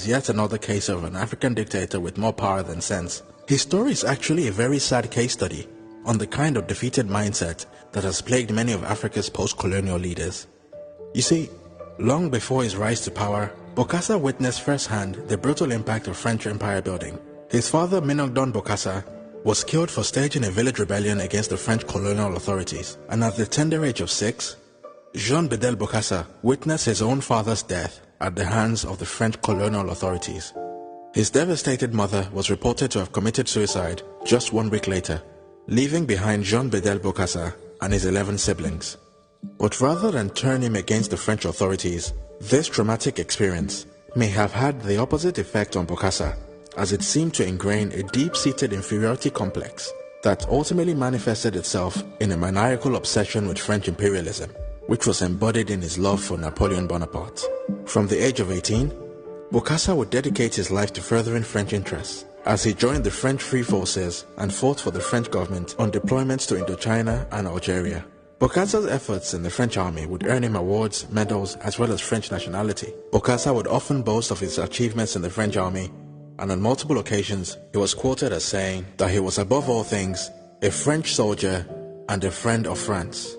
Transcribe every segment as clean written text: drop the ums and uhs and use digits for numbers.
yet another case of an African dictator with more power than sense. His story is actually a very sad case study on the kind of defeated mindset that has plagued many of Africa's post-colonial leaders. You see, long before his rise to power, Bokassa witnessed firsthand the brutal impact of French empire building. His father, Minogdon Bokassa, was killed for staging a village rebellion against the French colonial authorities, and at the tender age of 6, Jean Bedel Bokassa witnessed his own father's death at the hands of the French colonial authorities. His devastated mother was reported to have committed suicide just 1 week later, leaving behind Jean Bedel Bokassa and his 11 siblings. But rather than turn him against the French authorities, this traumatic experience may have had the opposite effect on Bokassa, as it seemed to ingrain a deep-seated inferiority complex that ultimately manifested itself in a maniacal obsession with French imperialism, which was embodied in his love for Napoleon Bonaparte. From the age of 18, Bokassa would dedicate his life to furthering French interests, as he joined the French Free Forces and fought for the French government on deployments to Indochina and Algeria. Bokassa's efforts in the French army would earn him awards, medals, as well as French nationality. Bokassa would often boast of his achievements in the French army, and on multiple occasions he was quoted as saying that he was above all things a French soldier and a friend of France.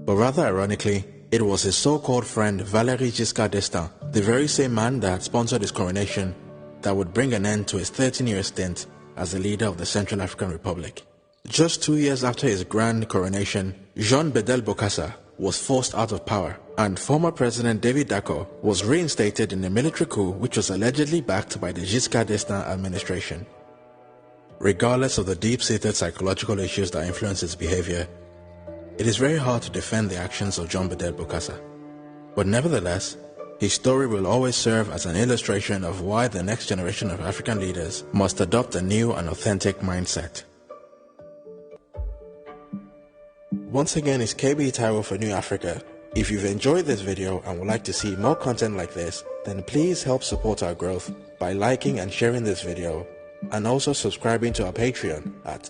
But rather ironically, it was his so-called friend Valéry Giscard d'Estaing, the very same man that had sponsored his coronation, that would bring an end to his 13-year stint as the leader of the Central African Republic. Just 2 years after his grand coronation, Jean Bedel Bokassa was forced out of power, and former President David Dacko was reinstated in a military coup which was allegedly backed by the Giscard d'Estaing administration. Regardless of the deep-seated psychological issues that influence his behavior, it is very hard to defend the actions of Jean Bedel Bokassa. But nevertheless, his story will always serve as an illustration of why the next generation of African leaders must adopt a new and authentic mindset. Once again, it's KB Taiwo for New Africa. If you've enjoyed this video and would like to see more content like this, then please help support our growth by liking and sharing this video, and also subscribing to our Patreon at